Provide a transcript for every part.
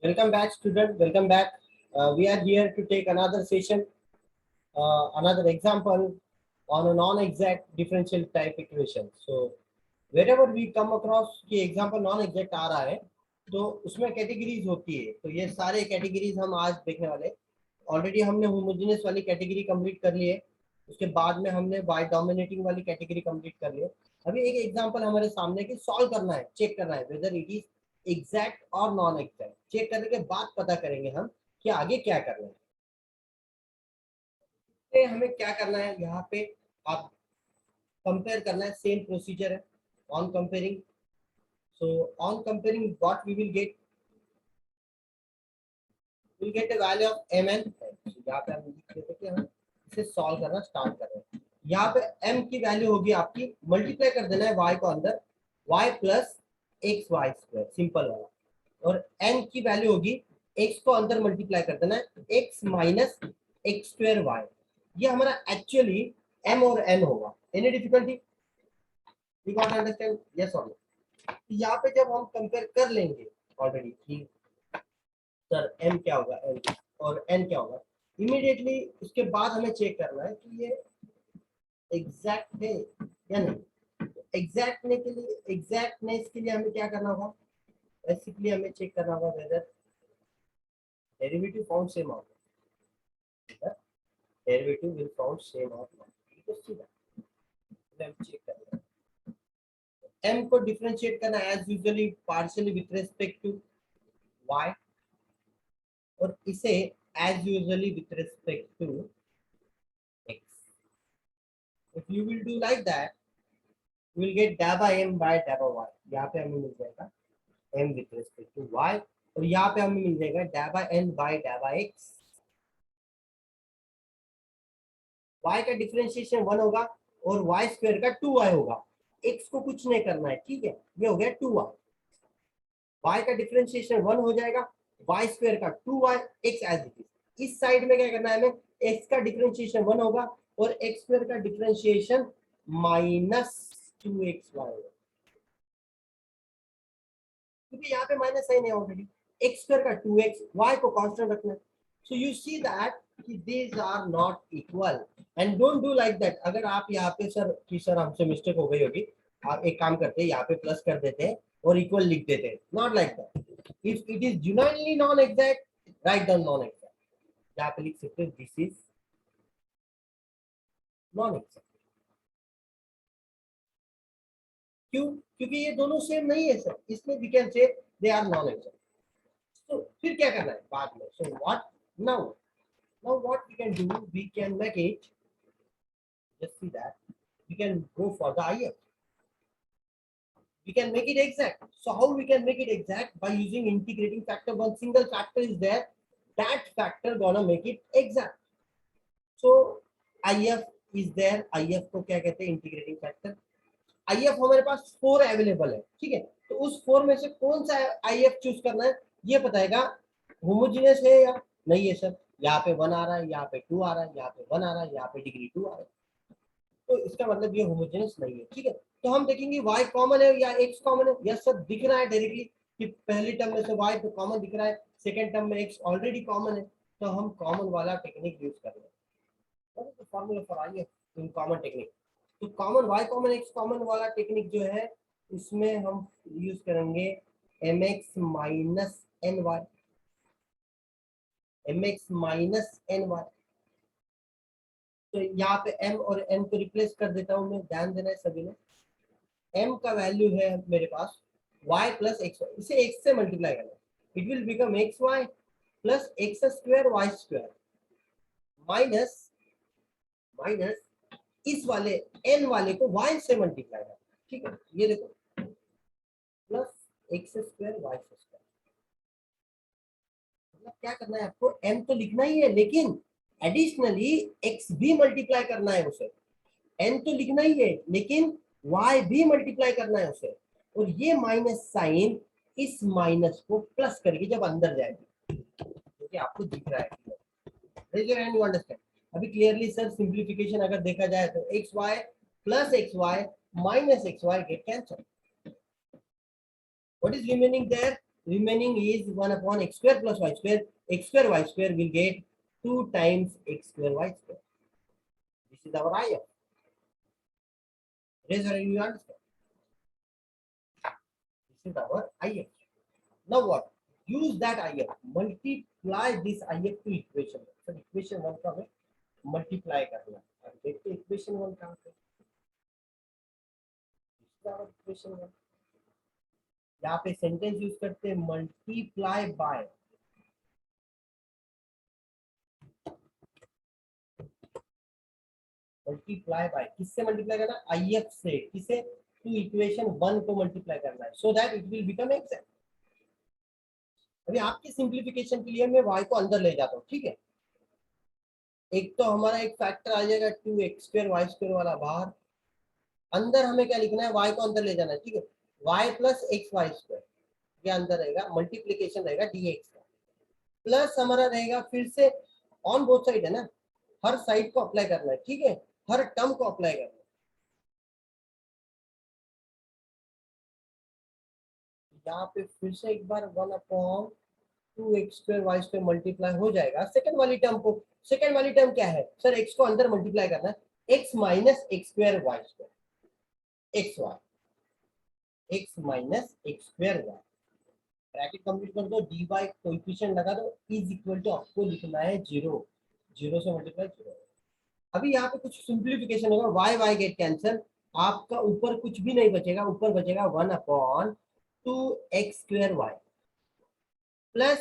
Welcome back, student. Welcome back. We are here to take another session, another example on a non-exact differential type equation. So, wherever we come across कि example non-exact आ रहा है, तो उसमें categories होती है. तो ये सारे categories हम आज देखने वाले. Already हमने homogeneous वाली category complete कर ली है. उसके बाद में हमने y dominating वाली category complete कर ली है. अभी एक example हमारे सामने की solve करना है, check करना है whether it is एग्जैक्ट और नॉन एग्जैक्ट. चेक करने के बाद पता करेंगे हम कि आगे क्या करना है. तो हमें क्या करना है, यहाँ पे आप कंपेयर करना है. सेम प्रोसीजर है on comparing. So on comparing what we will get the value of m n. यहाँ पे हम लिख देते कि हम इसे सॉल्व करना स्टार्ट कर रहे हैं. यहाँ पे m की वैल्यू होगी आपकी, मल्टीप्लाई कर देना है y को अंदर, y plus x y square, simple वाला. और n की वैल्यू होगी, x को अंदर मल्टीप्लाई कर देना है, x minus x square y. ये हमारा एक्चुअली m और n होगा. Any difficulty? You got understand? Yes और नो? यहाँ पे जब हम कंपेयर कर लेंगे ऑलरेडी कि सर m क्या होगा n और n क्या होगा, इमीडिएटली उसके बाद हमें चेक करना है कि ये एग्जैक्ट है या नहीं. एग्जैक्टनेस के लिए हमें क्या करना होगा, बेसिकली हमें चेक करना होगा whether derivative found same out. Derivative will found same out. तो सीधा हम चेक करना है. m को डिफरेंशिएट करना as usually partially with respect to y, और इसे as usually with respect to x. If you will do like that you will get dabba m by dabba y. यहाँ पे हमें मिल जाएगा m with respect to y, और यहाँ पे हमें मिल जाएगा dabba n by dabba x. y का डिफरेंशिएशन 1 होगा और y स्क्वायर का 2y होगा. x को कुछ नहीं करना है, ठीक है. ये हो गया 2y. y का डिफरेंशिएशन 1 हो जाएगा, y स्क्वायर का 2y, x as it is. इस साइड में क्या करना है हमें, x का डिफरेंशिएशन 1 होगा और x स्क्वायर का डिफरेंशिएशन माइनस 2xy होगा, क्योंकि यहाँ पे माइनस साइन है ऑलरेडी. एक्स स्क्वायर का 2x, y को कांस्टेंट रखना है. सो यू सी दैट कि these are not equal. And don't do like that. अगर आप यहाँ पे सर हमसे मिस्टेक हो गई होगी, आप एक काम करते हैं, यहाँ पे प्लस कर देते हैं और इक्वल लिख देते हैं. Not like that. If it is genuinely non exact, write down non exact. यहाँ पे लिख सकते हैं दिस इज नॉन एग्जैक्ट. क्यों? क्योंकि ये दोनों सेम नहीं है सर, इसमें we can say they are non exact. तो फिर क्या करना है बाद में? So what now what we can do, we can make it, just see that we can go for the IF. We can make it exact. So how we can make it exact? By using integrating factor. One single factor is there, that factor gonna make it exact. So IF is there. IF को क्या कहते हैं? Integrating factor. IF हमारे पास 4 available है, ठीक है. तो उस 4 में से कौन सा IF चूज करना है, ये बताएगा होमोजेनियस है या नहीं है. सर यहाँ पे 1 आ रहा है, यहाँ पे 2 आ रहा है, यहाँ पे 1 आ रहा है, यहाँ पे डिग्री 2 आ रहा है, तो इसका मतलब ये होमोजेनियस नहीं है, ठीक है. तो हम देखेंगे y कॉमन है या x कॉमन है. यस सर, दिख रहा है डायरेक्टली कि पहली टर्म में से y तो कॉमन दिख रहा है, सेकंड टर्म में x ऑलरेडी कॉमन है, तो हम कॉमन वाला टेक्निक यूज कर रहे हैं. What is the formula for IF in common technique? तो common y common x common वाला टेक्निक जो है, उसमें हम यूज करेंगे mx minus ny. mx minus ny. तो यहाँ पे m और n को रिप्लेस कर देता हूँ मैं, ध्यान देना है सभी ने. m का वैल्यू है मेरे पास y प्लस एक्स वाई, इसे x से मल्टीप्लाई करना है. It will become x y plus x square y square minus इस वाले n वाले को y से मल्टीप्लाई करना, ठीक है. ये देखो, plus x square y square. मतलब क्या करना है आपको, m तो लिखना ही है, लेकिन एडिशनली x भी मल्टीप्लाई करना है उसे. n तो लिखना ही है, लेकिन y भी मल्टीप्लाई करना है उसे. और ये माइनस साइन इस माइनस को प्लस करके जब अंदर जाएगी, क्योंकि आपको दिख रहा है, raise your hand, you understand. अभी क्लियरली सर सिंप्लीफिकेशन अगर देखा जाए तो x y plus x y minus x y get cancel. What is remaining there? remaining is 1 upon x square plus y square. X square y square will get 2 times x square y square. This is our IF. Raise your hand, you understand? This is our IF. Now what? Use that IF. Multiply this IF to equation. So equation 1 का हमें multiply करना है. अब देखते हैं equation 1 कहाँ पे. This is our equation 1. यहाँ पे सेंटेंस यूज करते हैं मल्टीप्लाई बाय. मल्टीप्लाई बाय किससे मल्टीप्लाई करना है? IF से. किसे? टू इक्वेशन 1 को मल्टीप्लाई करना है so that it will become x. अभी आपके सिंप्लीफिकेशन के लिए मैं y को अंदर ले जाता हूँ. ठीक है, एक तो हमारा एक फैक्टर आ जाएगा 2x स्क्वायर y स्क्वायर वाला बाहर. अंदर हमें क्या लिखना है? y को अंदर ले जाना है. ठीक है, y plus x y square ये अंदर रहेगा. मल्टीप्लीकेशन रहेगा dx का. प्लस हमारा रहेगा फिर से ऑन बोथ साइड है ना, हर साइड को अप्लाई करना है. ठीक है, हर टर्म को अप्लाई करना है. यहाँ पे फिर से एक बार 1 upon 2x square y square multiply हो जाएगा सेकंड वाली टर्म को. सेकंड वाली टर्म क्या है सर? x को अंदर मल्टीप्लाई करना है. x minus x square y square x y x minus x square y. Bracket complete कर दो, dy कोएफिशिएंट लगा दो इज इक्वल टू आपको लिखना है 0. 0 से मल्टीप्लाई 0. अभी यहाँ पे कुछ सिंप्लीफिकेशन होगा. y y get cancel. आपका ऊपर कुछ भी नहीं बचेगा. ऊपर बचेगा 1 upon 2x square y plus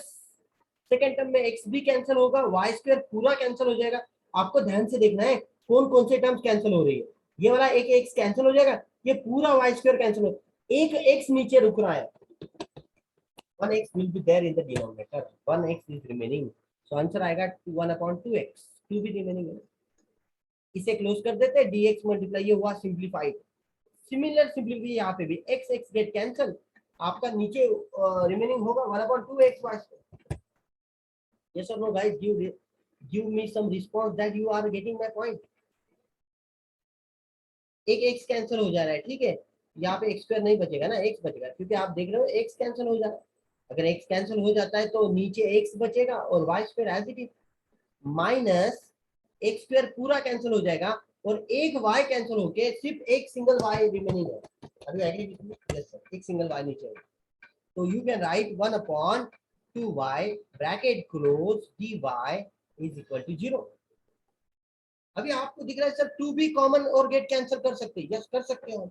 second term में x भी कैंसिल होगा. y स्क्वायर पूरा कैंसिल हो जाएगा. आपको ध्यान से देखना है कौन कौन से टर्म्स कैंसिल हो रही है. ये वाला एक x कैंसिल हो जाएगा. ये पूरा y स्क्वायर कैंसिल हो. एक x नीचे रुक रहा है. 1x will be there in the denominator. 1x is remaining. So answer आएगा 1 upon 2x. 2 भी रिमेनिंग है. इसे क्लोज कर देते हैं. dx मल्टीप्लाई ये हुआ सिंप्लीफाइड. सिमिलर सिंप्लीफाई यहाँ पे भी x x गेट कैंसिल. आपका नीचे रिमेनिंग होगा 1 upon 2x y square. Yes or no guys? Give me some response that you are getting my point. एक x कैंसिल हो जा रहा है. ठीक है, यहाँ पे x स्क्वायर नहीं बचेगा ना, x बचेगा क्योंकि आप देख रहे हो x कैंसिल हो जा रहा है. अगर x कैंसिल हो जाता है तो नीचे x बचेगा और y square as it is minus x square पूरा कैंसिल हो जाएगा और एक y कैंसिल होके सिर्फ एक सिंगल y रिमेनिंग है. अभी agree with me? Yes sir, एक सिंगल y नीचे है. तो you can write 1 upon 2y bracket close dy is equal to 0. अभी आपको दिख रहा है सर 2 भी कॉमन और गेट कैंसिल कर सकते हैं. यस कर सकते हो.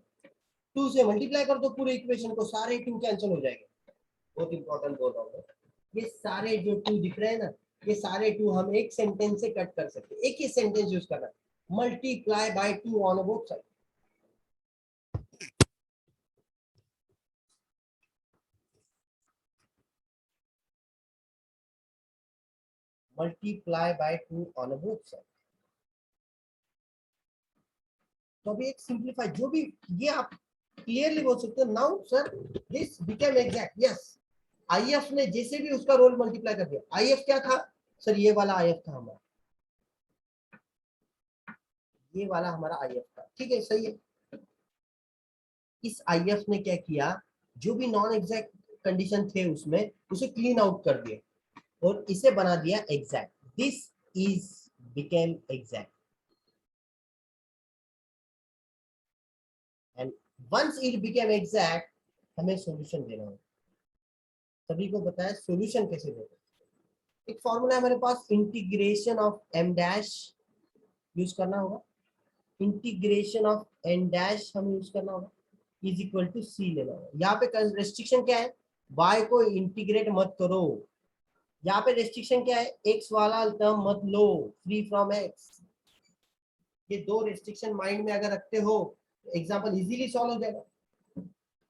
2 से मल्टीप्लाई कर दो पूरे इक्वेशन को, सारे 2 कैंसिल हो जाएंगे. बहुत इंपॉर्टेंट बोल रहा हूँ. ये सारे जो 2 दिख रहे हैं ना, ये सारे 2 हम एक सेंटेंस से कट कर सकते हैं. एक ही सेंटेंस यूज करना, multiply by 2 on both side. Multiply by 2 on both side. तो अभी एक सिंप्लीफाई जो भी ये आप क्लियरली बोल सकते हो. Now sir this became exact. Yes, IF ने जैसे भी उसका रोल मल्टीप्लाई कर दिया. IF क्या था सर? ये वाला IF था हमारा. ये वाला हमारा IF था. ठीक है, सही है. इस IF ने क्या किया? जो भी नॉन एग्जैक्ट कंडीशन थे उसमें उसे क्लीन आउट कर दिया और इसे बना दिया exact. This is became exact. And once it became exact हमें सॉल्यूशन देना होगा. सभी को बताया सॉल्यूशन कैसे देना. एक फॉर्मूला है हमारे पास, integration of m dash use करना होगा. इंटीग्रेशन ऑफ n डैश हमें यूज करना होगा. इज इक्वल टू c लेना होगा. यहाँ पे रेस्ट्रिक्शन क्या है? y को इंटीग्रेट मत करो. यहाँ पे रेस्ट्रिक्शन क्या है? x वाला टर्म मत लो, फ्री फ्रॉम x. ये दो रेस्ट्रिक्शन माइंड में अगर रखते हो एग्जाम्पल इजीली सॉल्व हो जाएगा.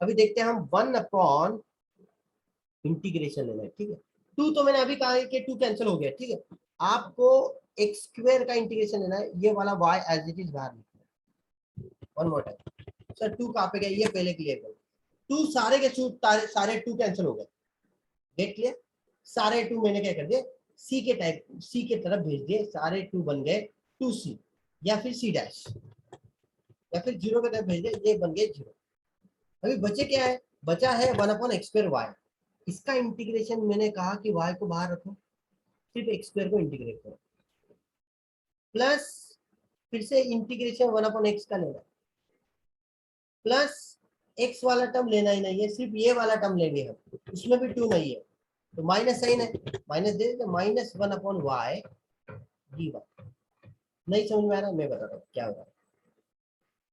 अभी देखते हैं हम 1 अपॉन इंटीग्रेशन लेना है. ठीक है, 2 तो मैंने अभी कहा है कि 2 कैंसिल हो गया. ठीक है, आपको एक्स स्क्वायर का इंटीग्रेशन लेना है. ये वाला y एज इट इज बाहर लिखना है. वन मोर टाइम सर 2 कहाँ पे गया ये पहले क्लियर करो. 2 सारे के सारे 2 कैंसिल हो गए. देख लिया, सारे 2 मैंने क्या कर दिया c के टाइप c के तरफ भेज दिए. सारे 2 बन गए 2c या फिर c डैश या फिर 0 के तरफ भेज दिए. ये बन गए 0. अभी बचे क्या है? बचा है 1 अपॉन एक्स स्क्वायर वाई. इसका इंटीग्रेशन मैंने कहा कि y को बाहर रखो, सिर्फ एक्स स्क्वायर को इंटीग्रेट करो, प्लस फिर से इंटीग्रेशन 1/x का लेना, प्लस x वाला टर्म लेना ही नहीं है, सिर्फ ये वाला टर्म लेंगे हम, उसमें भी 2 नहीं है तो माइनस साइन है, माइनस दे देते, -1/y dy। नहीं समझ में आ रहा, मैं बता रहा हूँ क्या हो रहा है।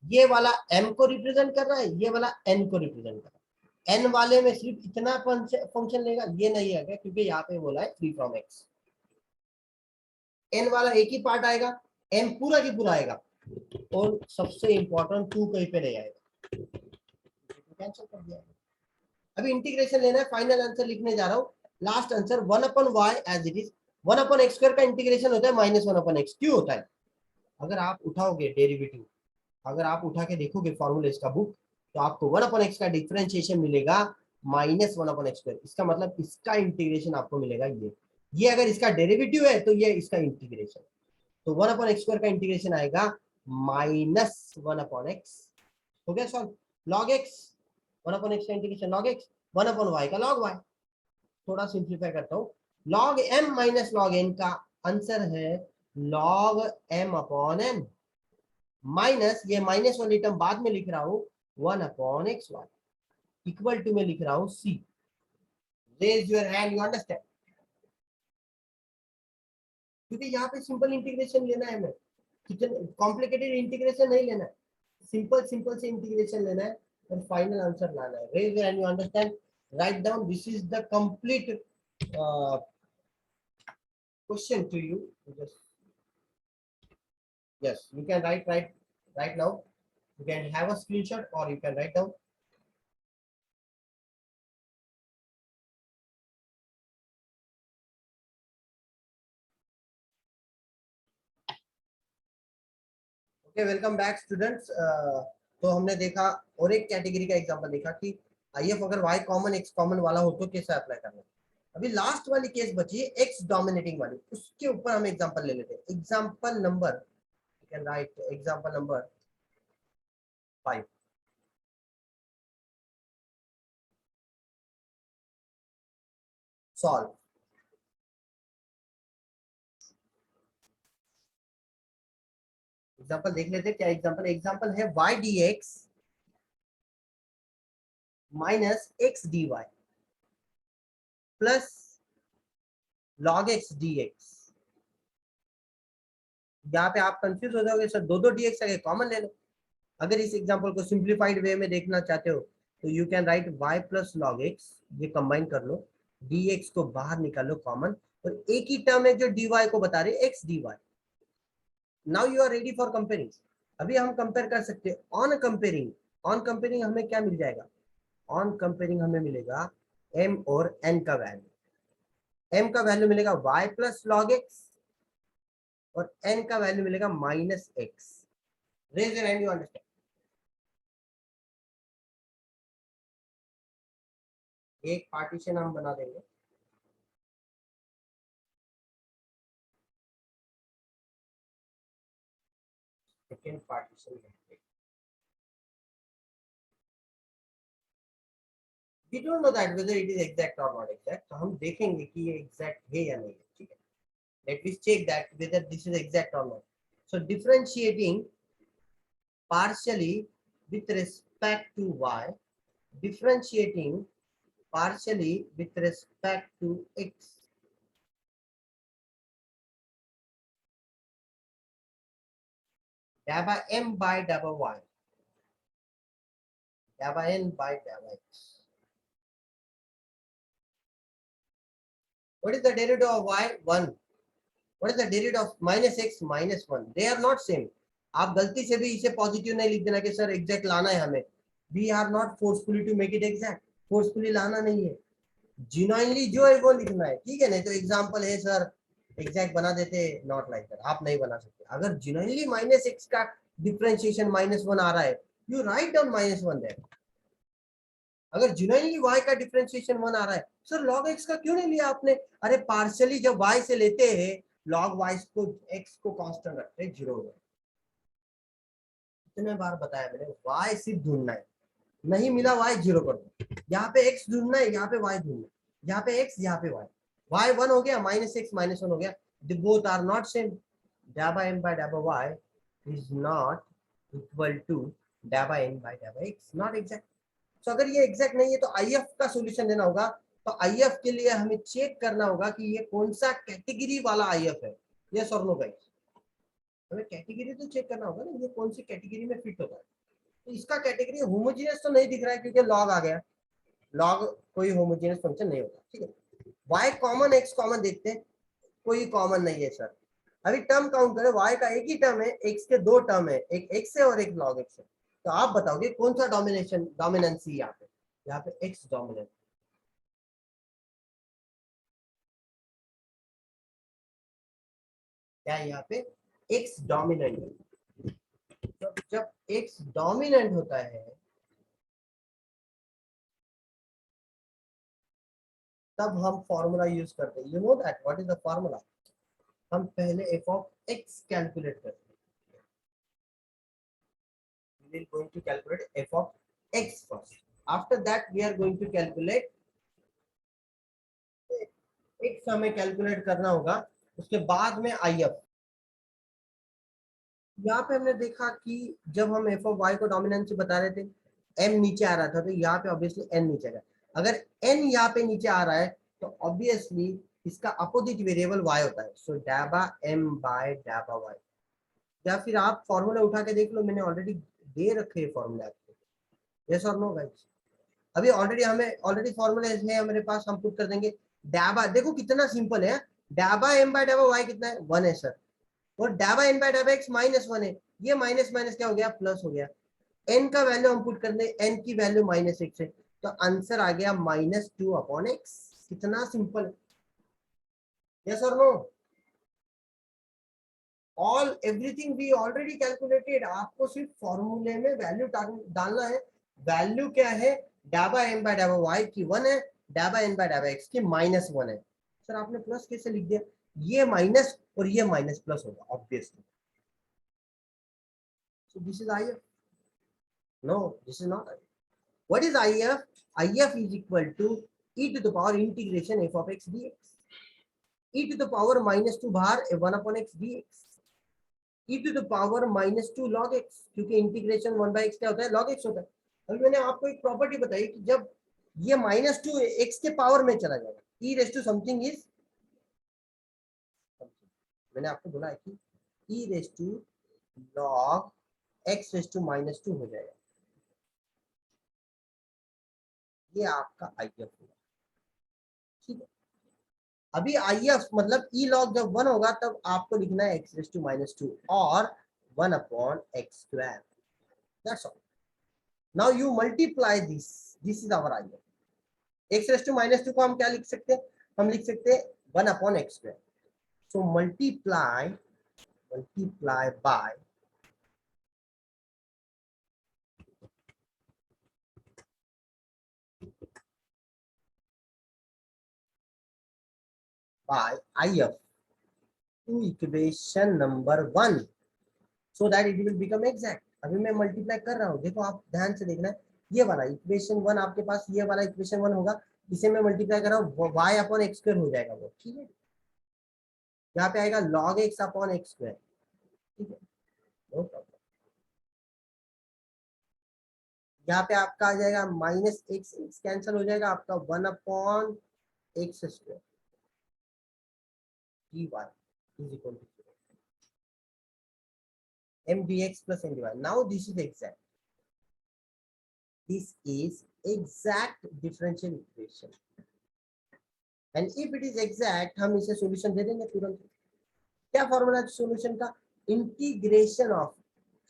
ये वाला m को रिप्रेजेंट कर रहा है, ये वाला n को रिप्रेजेंट कर रहा है। n वाले में सिर्फ इतना फंक्शन लेगा, ये नहीं आएगा क्योंकि यहाँ पे बोला है 3 from x। n वाला एक ही पार्ट आएगा, m पूरा की पूरा आएगा, और सबसे इंपॉर्टेंट 2 कहीं पे नहीं आएगा, कैंसिल कर दिया। अभी इंटीग्रेशन लेना है, फाइनल आंसर लिखने जा रहा हूँ। Last answer 1/y as it is, 1/x² का इंटीग्रेशन होता है -1/x। क्यों होता है? अगर आप उठाओगे डेरिवेटिव, अगर आप उठा के देखोगे फॉर्मूला इसका बुक, तो आपको 1/x का डिफरेंशिएशन मिलेगा -1/x²। इसका मतलब इसका इंटीग्रेशन आपको मिलेगा ये अगर इसका डेरिवेटिव है तो ये इसका इंटीग्रेशन, तो 1/x² का इंटीग्रेशन आएगा -1/x। हो गया सॉल्व। log x, 1/x का इंटीग्रेशन log x, 1/y का log y। थोड़ा सिंप्लीफाई करता हूँ, log m minus log n का आंसर है log m/n, माइनस ये माइनस वाली टर्म बाद में लिख रहा हूँ 1/xy, इक्वल टू में लिख रहा हूँ c। Raise your hand, you understand? क्योंकि यहाँ पे सिंपल इंटीग्रेशन लेना है, हमें कितना कॉम्प्लिकेटेड इंटीग्रेशन नहीं लेना है, सिंपल सिंपल से इंटीग्रेशन लेना है और फाइनल आंसर लाना है। Raise your hand, you understand? Write down, this is the complete question to you. Just yes, you can write right now. You can have a screenshot or you can write down. Okay, welcome back students. तो हमने देखा और एक category का example देखा कि IF अगर y common x common वाला हो तो कैसे अप्लाई करना है। अभी लास्ट वाली केस बची है x डोमिनेटिंग वाली, उसके ऊपर हम एग्जांपल ले लेते हैं। Example number, you can right example number 5। Solve. Example देख लेते हैं क्या एग्जांपल। एग्जांपल है y dx minus x dy plus log x dx। यहाँ पे आप कंफ्यूज हो जाओगे, सर दो dx आगे कॉमन ले लो। अगर इस एग्जांपल को सिंप्लीफाइड वे में देखना चाहते हो तो you can right y plus log x, ये कंबाइन कर लो, dx को बाहर निकालो कॉमन, और एक ही टर्म है जो dy को बता रहे x dy। Now you are ready for comparing. अभी हम कंपेयर कर सकते हैं। ऑन कंपेयरिंग हमें क्या मिल जाएगा? ऑन कंपेयरिंग हमें मिलेगा m और n का वैल्यू। m का वैल्यू मिलेगा y प्लस log x और n का वैल्यू मिलेगा -x। Raise your hand, you understand? एक पार्टीशन हम बना देंगे, second partition. We don't know that whether it is exact or not exact, तो हम देखेंगे कि ये exact है या नहीं है, ठीक है? Let us check that whether this is exact or not. So differentiating partially with respect to y, differentiating partially with respect to x, dabba m by dabba y, dabba n by dabba x. What is the derivative of y? 1. What is the derivative of -x? -1. They are not same. आप गलती से भी इसे positive नहीं लिख देना कि sir exact लाना है हमें। We are not forcefully to make it exact, forcefully लाना नहीं है, जेन्युइनली जो है वो लिखना है, ठीक है? नहीं तो एग्जांपल है सर एग्जैक्ट बना देते, नॉट लाइक दैट, आप नहीं बना सकते। अगर जेन्युइनली -x का डिफरेंशिएशन -1 आ रहा है, यू राइट डाउन -1 देयर। अगर जेन्युइनली y का डिफरेंशिएशन 1 आ रहा है, सर log x का क्यों नहीं लिया आपने? अरे पार्शियली जब y से लेते हैं log y को x को कांस्टेंट रखते हैं 0 में। कितने बार बताया मैंने, y सिर्फ ढूंढना है, नहीं मिला y 0 कर दो। यहाँ पे x ढूंढना है, यहाँ पे y ढूंढना है। यहाँ पे x, यहाँ पे y, y 1 हो गया, माइनस एक्स माइनस 1 हो गया, बोथ आर नॉट सेम, डाबा m बाय डाबा y is not equal to डाबा n बाय डाबा x, नॉट एग्जैक्ट। तो अगर ये एग्जैक्ट नहीं है तो IF का सॉल्यूशन देना होगा। तो IF के लिए हमें चेक करना होगा कि ये कौन सा कैटेगरी वाला IF है, यस और नो गाइस। हमें कैटेगरी तो चेक करना होगा ना, ये कौन सी कैटेगरी में फिट होता है। तो इसका कैटेगरी होमोजेनियस तो नहीं दिख रहा है क्योंकि लॉग आ गया, लॉग कोई होमोजेनियस फंक्शन नहीं होता, ठीक है। y कॉमन x कॉमन देखते हैं, कोई कॉमन नहीं है सर। अभी टर्म काउंट करें, y का एक ही टर्म है, x के दो टर्म है, एक x है और एक log x है। तो आप बताओगे कौन सा डोमिनेंसी यहाँ पे x डोमिनेंट, क्या है यहाँ पे x डोमिनेंट है। जब x डोमिनेंट होता है तब हम फॉर्मूला यूज करते हैं, you know that what is the formula. हम पहले f ऑफ x कैलकुलेट करते हैं, we will going to calculate f of x first, after that we are going to calculate x, हमें कैलकुलेट करना होगा, उसके बाद में IF। यहाँ पे हमने देखा कि जब हम f ऑफ y को डोमिनेंस बता रहे थे, m नीचे आ रहा था, तो यहाँ पे ऑब्वियसली n नीचे आ रहा है। अगर n यहाँ पे नीचे आ रहा है तो ऑब्वियसली इसका अपोजिट वेरिएबल y होता है, सो डाबा m बाय डाबा y। या फिर आप फॉर्मूला उठा के देख लो, मैंने ऑलरेडी दे रखे हैं फॉर्मूला आपको, यस और नो गाइस। अभी ऑलरेडी फॉर्मूला है हमारे पास, हम पुट कर देंगे। डाबा देखो कितना सिंपल है, डाबा m बाय डाबा y कितना है, 1 है सर, और डाबा n बाय डाबा x माइनस 1 है, ये माइनस माइनस क्या हो गया, प्लस हो गया। n का वैल्यू हम पुट कर दें, n की वैल्यू माइनस एक्स है, तो आंसर आ गया -2 अपॉन एक्स। कितना सिंपल, यस और no. All everything we already calculated, आपको सिर्फ फॉर्मूले में वैल्यू डालना है। वैल्यू क्या है, डाबा m बाय डाबा y की 1 है, डाबा n बाय डाबा x की -1 है। सर आपने प्लस कैसे लिख दिया, ये माइनस और ये माइनस प्लस होगा obviously. So this is IF, no this is not IF। What is IF? IF is equal to e to the power integration f of x dx, e to the power -2 बाहर 1 upon x dx, e to the power -2 log x, क्योंकि integration 1 by x क्या होता है, log x होता है। अभी मैंने आपको एक प्रॉपर्टी बताई कि जब ये -2 x के पावर में चला जाएगा, e raise to something is, मैंने आपको बोला है कि e raise to log x raise to -2 हो जाएगा, ये आपका IF होगा, ठीक है। अभी IF मतलब e log जब 1 होगा तब आपको लिखना है x रेस टू -2 और 1 upon x square, that's all. Now you multiply this, this is our IF। x raise to -2 को हम क्या लिख सकते हैं, हम लिख सकते हैं 1 upon x square. So multiply by IF to equation number 1 so that it will become exact। अभी मैं मल्टीप्लाई कर रहा हूँ, देखो आप ध्यान से देखना है, ये वाला इक्वेशन 1 आपके पास, ये वाला इक्वेशन 1 होगा, इसे मैं मल्टीप्लाई कर रहा हूँ, y अपॉन एक्स स्क्वायर हो जाएगा वो, ठीक है। यहाँ पे आएगा log x upon x square, ठीक है, नो प्रॉब्लम। यहाँ पे आपका आ जाएगा माइनस एक्स, एक्स कैंसिल हो जाएगा, आपका 1 upon x square dy is equal to m dx plus m dy। Now this is exact, this is exact differential equation and if it is exact हम इसे solution दे देंगे तुरंत। क्या formula है solution का, इंटीग्रेशन ऑफ,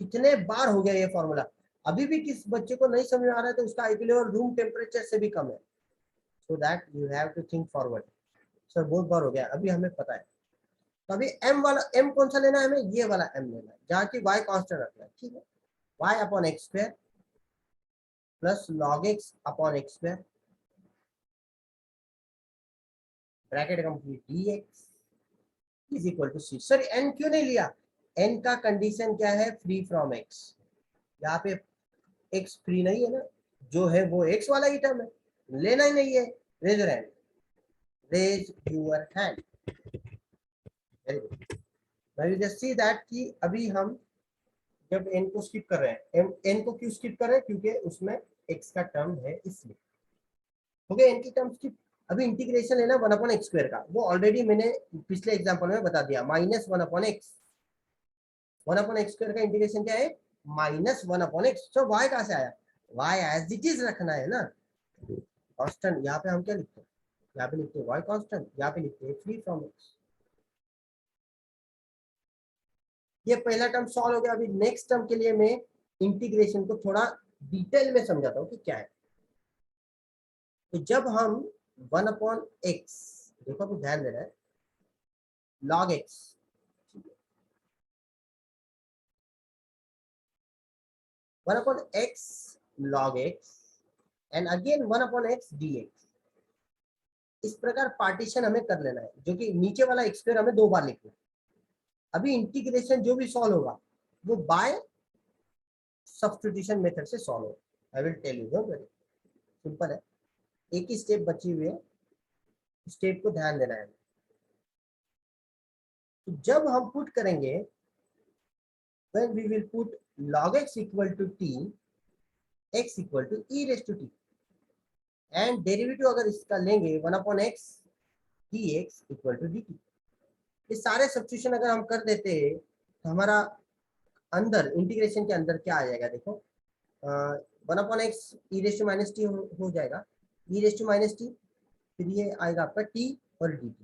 कितने बार हो गया ये फॉर्मूला, अभी भी किस बच्चे को नहीं समझ आ रहा है तो उसका IQ लेवल रूम टेम्परेचर से भी कम है, so that you have to think forward. Sir बहुत बार हो गया, अभी हमें पता है। तो अभी m वाला, m कौन सा लेना है हमें, ये वाला m लेना है जहाँ की y कांस्टेंट रखना है, ठीक है। y upon x square plus log x upon x square bracket complete dx is equal to c। Sir n क्यों नहीं लिया, n का कंडीशन क्या है, फ्री फ्रॉम x, यहाँ पे x फ्री नहीं है ना, जो है वो x वाला ही टर्म है, लेना ही नहीं है, raise hand. raise your hand. Very good. Now you just see that कि अभी हम जब n को skip कर रहे हैं, n को क्यों skip कर रहे हैं, क्योंकि उसमें x का टर्म है इसलिए। हो गया n की टर्म skip। अभी इंटीग्रेशन है ना 1/x² का, वो ऑलरेडी मैंने पिछले एग्जांपल में बता दिया, -1/x। 1/x² का इंटीग्रेशन क्या है, -1/x। तो y कहां से आया, y एज इट इज रखना है ना, कांस्टेंट। यहाँ पे हम क्या लिखते हैं, यहाँ पे लिखते हैं y कांस्टेंट, यहाँ पे लिखते हैं फ्री फ्रॉम x। ये पहला टर्म सॉल्व हो गया। अभी नेक्स्ट टर्म के लिए मैं इंटीग्रेशन को थोड़ा डिटेल में समझाता हूँ कि क्या है। तो जब हम 1/x, देखो अभी ध्यान देना है, log x, 1/x log x and again 1/x dx। इस प्रकार पार्टीशन हमें कर लेना है, जो कि नीचे वाला x² हमें 2 बार लिखना है। अभी इंटीग्रेशन जो भी सॉल्व होगा वो बाय सब्स्टिट्यूशन मेथड से सॉल्व होगा। I will tell you, don't worry, simple है। एक ही स्टेप बची हुई है, स्टेप को ध्यान देना है। तो जब हम पुट करेंगे, when we will put log x equal to t, x equal to e raised to t, and derivative अगर इसका लेंगे 1/x dx equal to dt। ये सारे सब्स्टिट्यूशन अगर हम कर देते हैं तो हमारा अंदर इंटीग्रेशन के अंदर क्या आ जाएगा, देखो 1/x e raised to minus t हो जाएगा, e raised to minus t, फिर ये आएगा आपका t और dt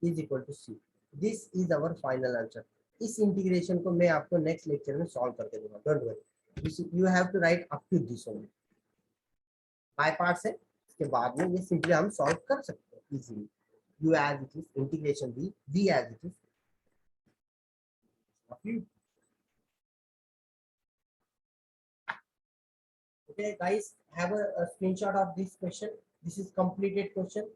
is equal to c। This is our final answer. इस इंटीग्रेशन को मैं आपको नेक्स्ट लेक्चर में सॉल्व करके दूंगा, don't worry, you have to write up to this only. By parts है, इसके बाद में ये सिंपली हम सॉल्व कर सकते हैं easily. u as it is, integration v as it is। Okay guys, have a screenshot of this question. This is completed question.